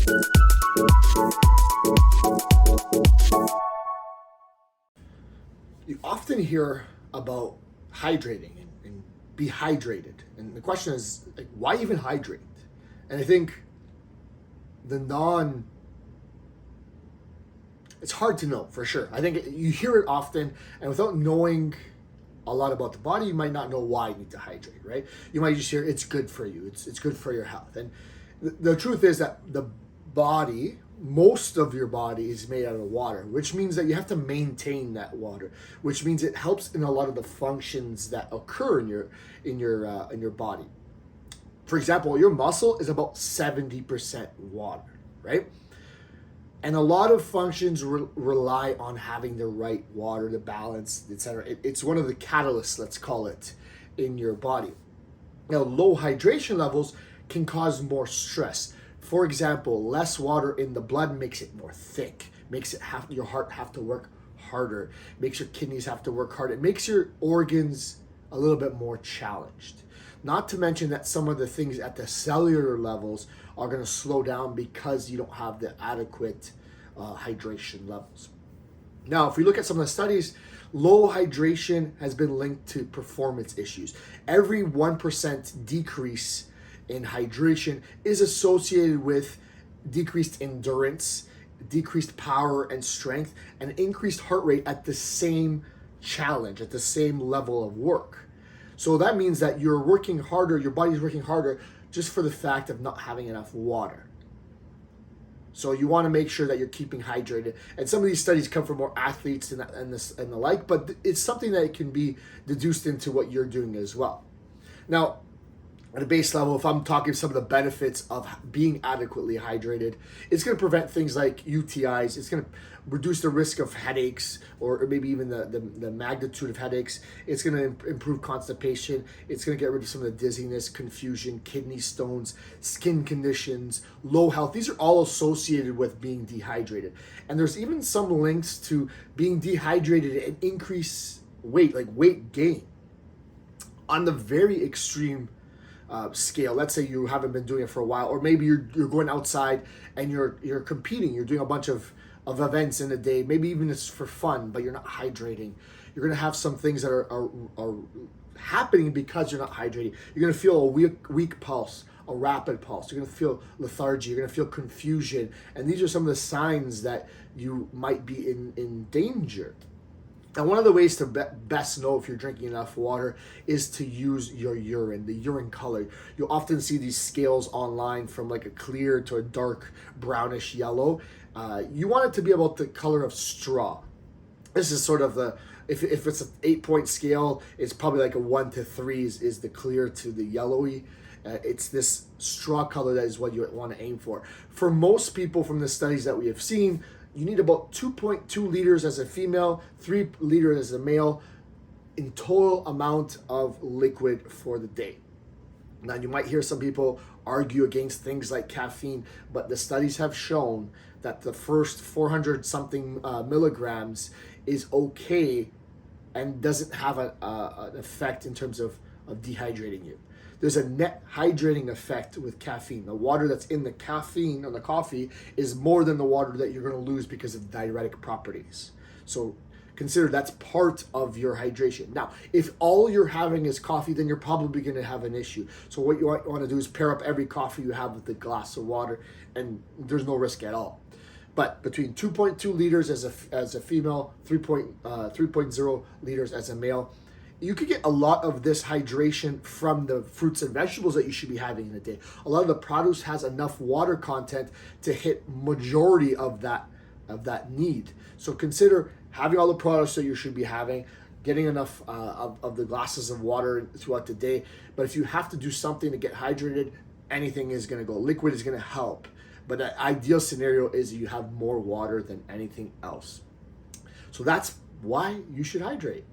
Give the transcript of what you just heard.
You often hear about hydrating and be hydrated. And the question is, like, why even hydrate? And I think the non, it's hard to know for sure. I think you hear it often, and without knowing a lot about the body, you might not know why you need to hydrate, right? You might just hear it's good for you, it's good for your health. And the truth is that the body, most of your body is made out of water, which means that you have to maintain that water, which means it helps in a lot of the functions that occur in your body. For example, your muscle is about 70% water, right? And a lot of functions rely on having the right water, the balance, etc. It's one of the catalysts, let's call it, in your body. Now, low hydration levels can cause more stress. For example, less water in the blood makes it more thick, makes your heart have to work harder, makes your kidneys have to work harder. It makes your organs a little bit more challenged. Not to mention that some of the things at the cellular levels are going to slow down because you don't have the adequate hydration levels. Now, if we look at some of the studies, low hydration has been linked to performance issues. Every 1% decrease in hydration is associated with decreased endurance, decreased power and strength, and increased heart rate at the same challenge, at the same level of work. So that means that you're working harder, your body's working harder just for the fact of not having enough water. So you want to make sure that you're keeping hydrated. And some of these studies come from more athletes and the like, but it's something that can be deduced into what you're doing as well. Now, at a base level, if I'm talking some of the benefits of being adequately hydrated, it's going to prevent things like UTIs. It's going to reduce the risk of headaches, or maybe even the magnitude of headaches. It's going to improve constipation. It's going to get rid of some of the dizziness, confusion, kidney stones, skin conditions, low health. These are all associated with being dehydrated. And there's even some links to being dehydrated and increase weight, like weight gain. On the very extreme scale, let's say you haven't been doing it for a while, or maybe you're going outside and you're competing, you're doing a bunch of events in a day, maybe even it's for fun, but you're not hydrating. You're going to have some things that are happening because you're not hydrating. You're going to feel a weak pulse, a rapid pulse. You're going to feel lethargy. You're going to feel confusion. And these are some of the signs that you might be in danger. And one of the ways to best know if you're drinking enough water is to use your urine, the urine color. You'll often see these scales online from like a clear to a dark brownish yellow. You want it to be about the color of straw. This is sort of if it's an 8-point scale, it's probably like a 1 to 3 is the clear to the yellowy. It's this straw color that is what you want to aim for. For most people from the studies that we have seen, you need about 2.2 liters as a female, 3 liters as a male in total amount of liquid for the day. Now, you might hear some people argue against things like caffeine, but the studies have shown that the first 400 something milligrams is okay and doesn't have an effect in terms of dehydrating you. There's a net hydrating effect with caffeine. The water that's in the caffeine or the coffee is more than the water that you're going to lose because of diuretic properties. So consider that's part of your hydration. Now, if all you're having is coffee, then you're probably going to have an issue. So what you want to do is pair up every coffee you have with a glass of water, and there's no risk at all. But between 2.2 liters as a female, 3.0 liters as a male, you could get a lot of this hydration from the fruits and vegetables that you should be having in a day. A lot of the produce has enough water content to hit majority of that need. So consider having all the products that you should be having, getting enough of the glasses of water throughout the day. But if you have to do something to get hydrated, anything is going to go. Liquid is going to help. But the ideal scenario is you have more water than anything else. So that's why you should hydrate.